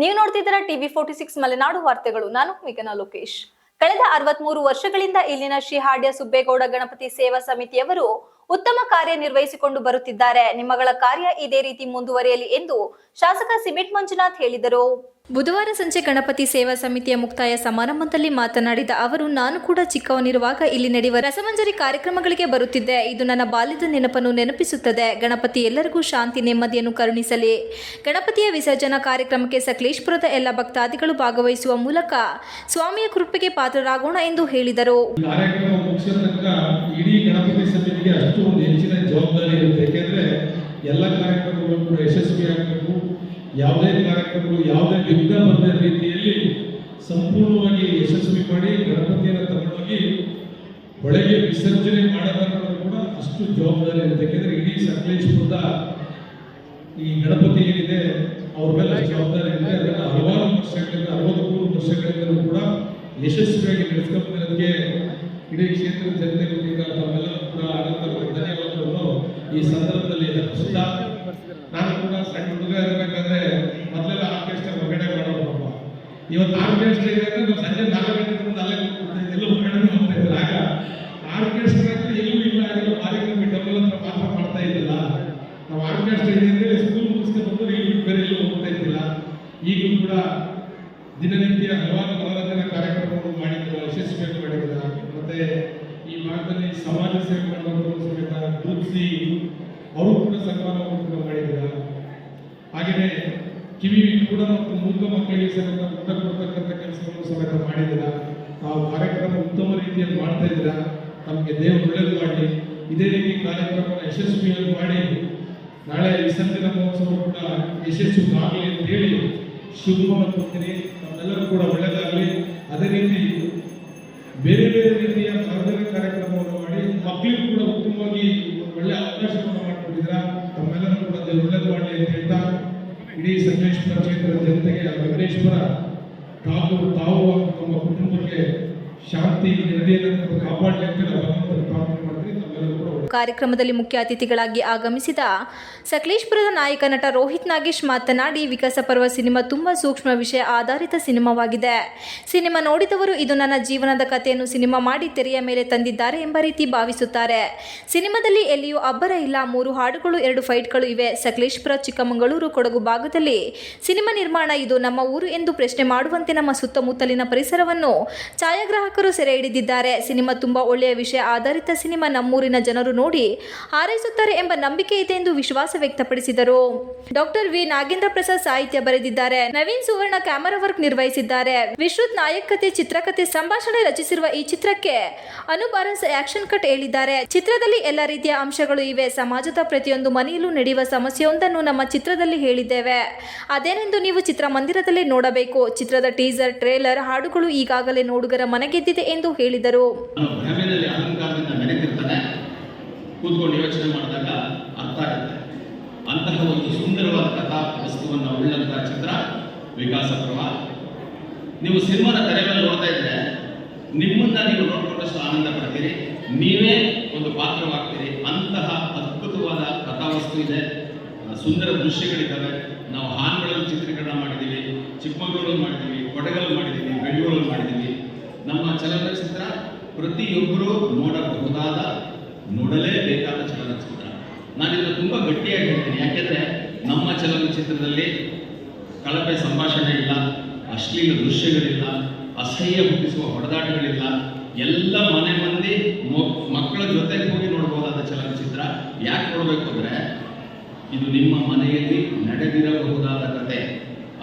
ನೀವು ನೋಡ್ತಿದ್ದೀರಾ ಟಿವಿ 46 ಮಲೆನಾಡು ವಾರ್ತೆಗಳು. ನಾನು ಮೇಘನಾ ಲೋಕೇಶ್. ಕಳೆದ 63 ವರ್ಷಗಳಿಂದ ಇಲ್ಲಿನ ಶ್ರೀಹಾಡ್ಯ ಸುಬ್ಬೇಗೌಡ ಗಣಪತಿ ಸೇವಾ ಸಮಿತಿಯವರು ಉತ್ತಮ ಕಾರ್ಯ ನಿರ್ವಹಿಸಿಕೊಂಡು ಬರುತ್ತಿದ್ದಾರೆ. ನಿಮ್ಮಗಳ ಕಾರ್ಯ ಇದೇ ರೀತಿ ಮುಂದುವರಿಯಲಿ ಎಂದು ಶಾಸಕ ಸಿಮೆಂಟ್ ಮಂಜುನಾಥ್ ಹೇಳಿದರು. ಬುಧವಾರ ಸಂಜೆ ಗಣಪತಿ ಸೇವಾ ಸಮಿತಿಯ ಮುಕ್ತಾಯ ಸಮಾರಂಭದಲ್ಲಿ ಮಾತನಾಡಿದ ಅವರು, ನಾನು ಕೂಡ ಚಿಕ್ಕವನಿರುವಾಗ ಇಲ್ಲಿ ನಡೆಯುವ ರಸಮಂಜರಿ ಕಾರ್ಯಕ್ರಮಗಳಿಗೆ ಬರುತ್ತಿದ್ದೆ. ಇದು ನನ್ನ ಬಾಲ್ಯದ ನೆನಪನ್ನು ನೆನಪಿಸುತ್ತದೆ. ಗಣಪತಿ ಎಲ್ಲರಿಗೂ ಶಾಂತಿ ನೆಮ್ಮದಿಯನ್ನು ಕರುಣಿಸಲಿ. ಗಣಪತಿಯ ವಿಸರ್ಜನಾ ಕಾರ್ಯಕ್ರಮಕ್ಕೆ ಸಕಲೇಶಪುರದ ಎಲ್ಲ ಭಕ್ತಾದಿಗಳು ಭಾಗವಹಿಸುವ ಮೂಲಕ ಸ್ವಾಮಿಯ ಕೃಪೆಗೆ ಪಾತ್ರರಾಗೋಣ ಎಂದು ಹೇಳಿದರು. ಕಾರ್ಯಕ್ರಮ ಮುಗಿಸಿದ ತನಕ ಇಡೀ ಗಣಪತಿ ಸಮಿತಿಗೆ ಅಷ್ಟು ಒಂದು ಹೆಚ್ಚಿನ ಜವಾಬ್ದಾರಿ ಇರುತ್ತೆ. ಯಾಕೆಂದ್ರೆ ಎಲ್ಲ ಕಾರ್ಯಕ್ರಮಗಳು ಕೂಡ ಯಶಸ್ವಿಯಾಗಬೇಕು. ಯಾವುದೇ ಕಾರ್ಯಕ್ರಮಗಳು ಯಾವುದೇ ವಿಘ್ನ ಬರದ ರೀತಿಯಲ್ಲಿ ಸಂಪೂರ್ಣವಾಗಿ ಯಶಸ್ವಿ ಮಾಡಿ ಗಣಪತಿಯನ್ನು ತಗೊಂಡೋಗಿ ಒಳಗೆ ವಿಸರ್ಜನೆ ಮಾಡೋದನ್ನು ಕೂಡ ಅಷ್ಟು ಜವಾಬ್ದಾರಿ ಇರುತ್ತೆ. ಯಾಕೆಂದ್ರೆ ಇಡೀ ಸಕಲೇಶಪುರದ ಈ ಗಣಪತಿ ಏನಿದೆ ಅವ್ರ ಮೇಲೆ ಜವಾಬ್ದಾರಿ ಇದೆ. ಅದನ್ನು ಹಲವಾರು ವರ್ಷಗಳಿಂದ 63 ವರ್ಷಗಳಿಂದಲೂ ಕೂಡ ಯಶಸ್ವಿಯಾಗಿ ನಡೆಸ್ಕೊಂಡ್ಬರೋದಕ್ಕೆ ಇಡೀ ಕ್ಷೇತ್ರದ ಜನತೆ ವತಿಯಿಂದ ತಮ್ಮೆಲ್ಲರೂ ಕೂಡ ಅನಂತ ಧನ್ಯವಾದಗಳನ್ನು ಈ ಸಂದರ್ಭದಲ್ಲಿ ಅರ್ಪಿಸುತ್ತಾ, ನಾನು ಕೂಡ ಸಣ್ಣ ಹುಡುಗ ಇರಬೇಕಾದ್ರೆ ಮೊದಲೆಲ್ಲ ಆರ್ಕೆಸ್ಟ್ರಾ ಹೊರಗಡೆ ಮಾಡೋಣ. ಇವತ್ತು ಆರ್ಕೆಸ್ಟ್ರಾ ಇದೆ ಅಂದ್ರೆ ನಾವು ಸಂಜೆ 4 ಗಂಟೆ ಮುಂದೆ ಅಲ್ಲೇ ಎಲ್ಲೂ ಹೊರಗಡೆ ಹೋಗ್ತಾ ಇದ್ರು. ಆಗ ಆರ್ಕೆಸ್ಟ್ರಾ ಅಂದ್ರೆ ಎಲ್ಲೂ ಇಲ್ಲ, ಆಗಿರೋ ಕಾರ್ಯಕ್ರಮ ಡಬಲ್ ಹತ್ರ ಮಾತ್ರ ಮಾಡ್ತಾ ಇದ್ದಿಲ್ಲ. ನಾವು ಆರ್ಕೆಸ್ಟ್ರಾ ಇದೆ ಅಂದ್ರೆ ಸ್ಕೂಲ್ ಮುಗಿಸ್ಕೊಂಡು ಬಂದು ಇಲ್ಲಿ ಬೇರೆ ಎಲ್ಲೂ ಹೋಗ್ತಾ ಇದ್ದಿಲ್ಲ. ಈಗಲೂ ಕೂಡ ದಿನನಿತ್ಯ ಹಲವಾರು ಮನೋರಂಜನಾ ಕಾರ್ಯಕ್ರಮಗಳು ಮಾಡಿದ್ರು, ಯಶಸ್ವಿಯಾಗಿ ಮಾಡಿದ್ರು. ಮತ್ತೆ ಈ ಭಾಗದಲ್ಲಿ ಸಮಾಜ ಸೇವೆ ಮಾಡುವಂಥವ್ರು ಸಮೇತ ಗುರುತಿಸಿ ಅವರು ಕೂಡ ಸನ್ಮಾನವನ್ನು ಕೂಡ ಮಾಡಿದ್ರು. ಹಾಗೆಯೇ ಕಿವಿ ಕೂಡ ಮತ್ತು ಮೂಕ ಮಕ್ಕಳಿಗೆ ಸಮೇತ ಊಟ ಕೊಡ್ತಕ್ಕಂಥ ಕೆಲಸವನ್ನು ಸಮೇತ ಮಾಡಿದ್ರ. ನಾವು ಕಾರ್ಯಕ್ರಮ ಉತ್ತಮ ರೀತಿಯಲ್ಲಿ ಮಾಡ್ತಾ ಇದ್ರ. ನಮಗೆ ದೇವರು ಒಳ್ಳೇದು ಮಾಡಲಿ. ಇದೇ ರೀತಿ ಕಾರ್ಯಕ್ರಮವನ್ನು ಯಶಸ್ವಿಯಾಗಿ ಮಾಡಿ ನಾಳೆ ವಿಸರ್ಜನಾ ಮಹೋತ್ಸವ ಕೂಡ ಯಶಸ್ವಿಯಾಗಲಿ ಅಂತ ಹೇಳಿ ಶುಭವನ್ನು ಕೊಡ್ತೀನಿ. ನಮ್ಮೆಲ್ಲರೂ ಕೂಡ ಒಳ್ಳೆಯದಾಗಲಿ. ಅದೇ ರೀತಿ ಬೇರೆ ಬೇರೆ ರೀತಿಯ ಮನರಂಜನಾ ಕಾರ್ಯಕ್ರಮವನ್ನು ಮಾಡಿ ಮಕ್ಕಳಿಗೂ ಕೂಡ ಉತ್ತಮವಾಗಿ ಒಳ್ಳೆ ಅವಕಾಶವನ್ನು ಮಾಡಿಕೊಟ್ಟಿದ್ರ. ತಮ್ಮೆಲ್ಲರೂ ಕೂಡ ಒಳ್ಳೆಯದು ಮಾಡಲಿ ಅಂತ ಹೇಳ್ತಾ, ಇಡೀ ಸಕಲೇಶಪುರ ಕ್ಷೇತ್ರದ ಜನತೆಗೆ ವೆಂಕಟೇಶ್ವರ ತಾವು ನಮ್ಮ ಕುಟುಂಬಕ್ಕೆ ಶಾಂತಿ ನೆಮ್ಮದಿಯನ್ನು ಕಾಪಾಡಲಿ ಅಂತ ಭಗವಂತನ ಪ್ರಾರ್ಥನೆ ಮಾಡ್ತೀನಿ. ತಮ್ಮೆಲ್ಲರೂ ಕೂಡ ಕಾರ್ಯಕ್ರಮದಲ್ಲಿ ಮುಖ್ಯ ಅತಿಥಿಗಳಾಗಿ ಆಗಮಿಸಿದ ಸಕಲೇಶಪುರದ ನಾಯಕ ನಟ ರೋಹಿತ್ ನಾಗೇಶ್ ಮಾತನಾಡಿ, ವಿಕಾಸ ಪರ್ವ ಸಿನಿಮಾ ತುಂಬಾ ಸೂಕ್ಷ್ಮ ವಿಷಯ ಆಧಾರಿತ ಸಿನಿಮಾವಾಗಿದೆ. ಸಿನಿಮಾ ನೋಡಿದವರು ಇದು ನನ್ನ ಜೀವನದ ಕಥೆಯನ್ನು ಸಿನಿಮಾ ಮಾಡಿ ತೆರೆಯ ಮೇಲೆ ತಂದಿದ್ದಾರೆ ಎಂಬ ರೀತಿ ಭಾವಿಸುತ್ತಾರೆ. ಸಿನಿಮಾದಲ್ಲಿ ಎಲ್ಲಿಯೂ ಅಬ್ಬರ ಇಲ್ಲ. 3 ಹಾಡುಗಳು, 2 ಫೈಟ್ಗಳು ಇವೆ. ಸಕಲೇಶಪುರ, ಚಿಕ್ಕಮಗಳೂರು, ಕೊಡಗು ಭಾಗದಲ್ಲಿ ಸಿನಿಮಾ ನಿರ್ಮಾಣ. ಇದು ನಮ್ಮ ಊರು ಎಂದು ಪ್ರಶ್ನೆ ಮಾಡುವಂತೆ ನಮ್ಮ ಸುತ್ತಮುತ್ತಲಿನ ಪರಿಸರವನ್ನು ಛಾಯಾಗ್ರಾಹಕರು ಸೆರೆ ಹಿಡಿದಿದ್ದಾರೆ. ಸಿನಿಮಾ ತುಂಬಾ ಒಳ್ಳೆಯ ವಿಷಯ ಆಧಾರಿತ ಸಿನಿಮಾ. ನಮ್ಮೂರಿನ ಜನರು ನೋಡಿ ಹಾರೈಸುತ್ತಾರೆ ಎಂಬ ನಂಬಿಕೆ ಇದೆ ಎಂದು ವಿಶ್ವಾಸ ವ್ಯಕ್ತಪಡಿಸಿದರು. ಡಾಕ್ಟರ್ ವಿ ನಾಗೇಂದ್ರ ಪ್ರಸಾದ್ ಸಾಹಿತ್ಯ ಬರೆದಿದ್ದಾರೆ. ನವೀನ್ ಸುವರ್ಣ ಕ್ಯಾಮರಾ ವರ್ಕ್ ನಿರ್ವಹಿಸಿದ್ದಾರೆ. ವಿಶ್ರುತ್ ನಾಯಕತೆ, ಚಿತ್ರಕಥೆ, ಸಂಭಾಷಣೆ ರಚಿಸಿರುವ ಈ ಚಿತ್ರಕ್ಕೆ ಅನೂಪ್ ಅರಸ್ ಆಕ್ಷನ್ ಕಟ್ ಹೇಳಿದ್ದಾರೆ. ಚಿತ್ರದಲ್ಲಿ ಎಲ್ಲ ರೀತಿಯ ಅಂಶಗಳು ಇವೆ. ಸಮಾಜದ ಪ್ರತಿಯೊಂದು ಮನೆಯಲ್ಲೂ ನಡೆಯುವ ಸಮಸ್ಯೆಯೊಂದನ್ನು ನಮ್ಮ ಚಿತ್ರದಲ್ಲಿ ಹೇಳಿದ್ದೇವೆ. ಅದೇನೆಂದು ನೀವು ಚಿತ್ರಮಂದಿರದಲ್ಲಿ ನೋಡಬೇಕು. ಚಿತ್ರದ ಟೀಸರ್, ಟ್ರೇಲರ್, ಹಾಡುಗಳು ಈಗಾಗಲೇ ನೋಡುಗರ ಮನಗೆದ್ದಿದೆ ಎಂದು ಹೇಳಿದರು. ಕೂತ್ಕೊಂಡು ಯೋಚನೆ ಮಾಡಿದಾಗ ಅರ್ಥ ಆಗುತ್ತೆ. ಅಂತಹ ಒಂದು ಸುಂದರವಾದ ಕಥಾ ವಸ್ತುವನ್ನು ಉಳ್ಳಂತಹ ಚಿತ್ರ ವಿಕಾಸ ಪರ್ವ. ನೀವು ಸಿನಿಮಾದ ತೆರೆ ಮೇಲೆ ನೋಡ್ತಾ ಇದ್ರೆ ನಿಮ್ಮನ್ನ ನೀವು ನೋಡ್ಕೊಂಡಷ್ಟು ಆನಂದ ಪಡ್ತೀರಿ. ನೀವೇ ಒಂದು ಪಾತ್ರವಾಗ್ತೀರಿ. ಅಂತಹ ಅದ್ಭುತವಾದ ಕಥಾವಸ್ತು ಇದೆ. ಸುಂದರ ದೃಶ್ಯಗಳಿದ್ದಾವೆ. ನಾವು ಹಾನ್ಗಳಲ್ಲಿ ಚಿತ್ರೀಕರಣ ಮಾಡಿದ್ದೀವಿ, ಚಿಕ್ಕಮಗಳೂರಲ್ಲಿ ಮಾಡಿದ್ದೀವಿ, ಕೊಡಗಲ್ಲಿ ಮಾಡಿದ್ದೀವಿ, ಬೆಂಗಳೂರಲ್ಲಿ ಮಾಡಿದ್ದೀವಿ. ನಮ್ಮ ಚಲನಚಿತ್ರ ಪ್ರತಿಯೊಬ್ಬರೂ ನೋಡಬಹುದಾದ, ನೋಡಲೇಬೇಕಾದ ಚಲನಚಿತ್ರ. ನಾನಿನ್ನು ತುಂಬ ಗಟ್ಟಿಯಾಗಿ ಹೇಳ್ತೀನಿ. ಯಾಕೆಂದರೆ ನಮ್ಮ ಚಲನಚಿತ್ರದಲ್ಲಿ ಕಳಪೆ ಸಂಭಾಷಣೆ ಇಲ್ಲ, ಅಶ್ಲೀಲ ದೃಶ್ಯಗಳಿಲ್ಲ, ಅಸಹ್ಯ ಹುಟ್ಟಿಸುವ ಹೊಡೆದಾಟಗಳಿಲ್ಲ. ಎಲ್ಲ ಮನೆ ಮಂದಿ ಮಕ್ಕಳ ಜೊತೆ ಹೋಗಿ ನೋಡಬಹುದಾದ ಚಲನಚಿತ್ರ. ಯಾಕೆ ನೋಡಬೇಕು ಅಂದರೆ ಇದು ನಿಮ್ಮ ಮನೆಯಲ್ಲಿ ನಡೆದಿರಬಹುದಾದ ಕತೆ,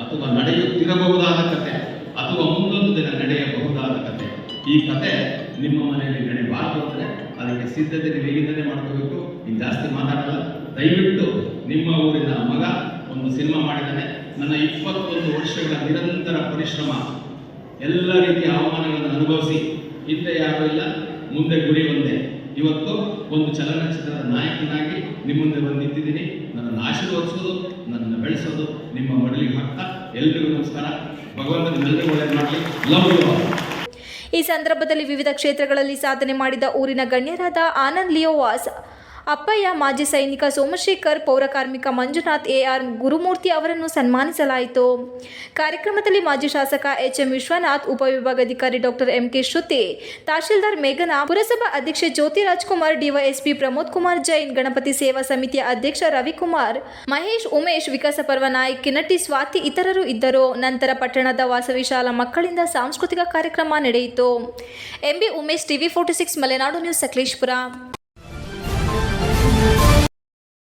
ಅಥವಾ ನಡೆಯುತ್ತಿರಬಹುದಾದ ಕತೆ, ಅಥವಾ ಮುಂದೊಂದು ದಿನ ನಡೆಯಬಹುದಾದ ಕತೆ. ಈ ಕತೆ ನಿಮ್ಮ ಮನೆಯಲ್ಲಿ ನಡೆಯಬಾರದು ಅಂದರೆ ಅದಕ್ಕೆ ಸಿದ್ಧತೆ ನೀವು ಈಗಿಂದಲೇ ಮಾಡ್ಕೋಬೇಕು. ಈಗ ಜಾಸ್ತಿ ಮಾತಾಡಲ್ಲ. ದಯವಿಟ್ಟು ನಿಮ್ಮ ಊರಿನ ಮಗ ಒಂದು ಸಿನಿಮಾ ಮಾಡಿದ್ದಾನೆ. ನನ್ನ 21 ವರ್ಷಗಳ ನಿರಂತರ ಪರಿಶ್ರಮ, ಎಲ್ಲ ರೀತಿಯ ಅವಮಾನಗಳನ್ನು ಅನುಭವಿಸಿ, ಹಿಂದೆ ಯಾರೂ ಇಲ್ಲ, ಮುಂದೆ ಗುರಿ ಒಂದೇ. ಇವತ್ತು ಒಂದು ಚಲನಚಿತ್ರದ ನಾಯಕನಾಗಿ ನಿಮ್ಮ ಮುಂದೆ ಬಂದು ನಿಂತಿದ್ದೀನಿ. ನನ್ನನ್ನು ಆಶೀರ್ವದಿಸೋದು, ನನ್ನನ್ನು ಬೆಳೆಸೋದು ನಿಮ್ಮ ಮಡಲಿಗೆ ಹಾಕ್ತಾ ಎಲ್ರಿಗೂ ನಮಸ್ಕಾರ. ಭಗವಂತ ನಿಮ್ಮೆಲ್ಲರಿಗೂ ಒಳ್ಳೆಯದು ಮಾಡಲಿ. Love you. ಈ ಸಂದರ್ಭದಲ್ಲಿ ವಿವಿಧ ಕ್ಷೇತ್ರಗಳಲ್ಲಿ ಸಾಧನೆ ಮಾಡಿದ ಊರಿನ ಗಣ್ಯರಾದ ಆನಂದ್ ಲಿಯೋವಾಸ್, ಅಪ್ಪಯ್ಯ, ಮಾಜಿ ಸೈನಿಕ ಸೋಮಶೇಖರ್, ಪೌರಕಾರ್ಮಿಕ ಮಂಜುನಾಥ್, ಎಆರ್ ಗುರುಮೂರ್ತಿ ಅವರನ್ನು ಸನ್ಮಾನಿಸಲಾಯಿತು. ಕಾರ್ಯಕ್ರಮದಲ್ಲಿ ಮಾಜಿ ಶಾಸಕ ಎಚ್ಎಂ ವಿಶ್ವನಾಥ್, ಉಪವಿಭಾಗಾಧಿಕಾರಿ ಡಾಕ್ಟರ್ ಎಂಕೆ ಶ್ರುತಿ, ತಹಶೀಲ್ದಾರ್ ಮೇಘನಾ, ಪುರಸಭಾ ಅಧ್ಯಕ್ಷೆ ಜ್ಯೋತಿ ರಾಜ್ಕುಮಾರ್, ಡಿವೈಎಸ್ಪಿ ಪ್ರಮೋದ್ ಕುಮಾರ್ ಜೈನ್, ಗಣಪತಿ ಸೇವಾ ಸಮಿತಿಯ ಅಧ್ಯಕ್ಷ ರವಿಕುಮಾರ್, ಮಹೇಶ್, ಉಮೇಶ್, ವಿಕಾಸ ಪರ್ವ ನಾಯಕ್, ಕಿನ್ನಟ್ಟಿ ಸ್ವಾತಿ ಇತರರು ಇದ್ದರು. ನಂತರ ಪಟ್ಟಣದ ವಾಸವಿ ಶಾಲಾ ಮಕ್ಕಳಿಂದ ಸಾಂಸ್ಕೃತಿಕ ಕಾರ್ಯಕ್ರಮ ನಡೆಯಿತು. MB Umesh, TV 46 Malenadu news, Sakleshpur.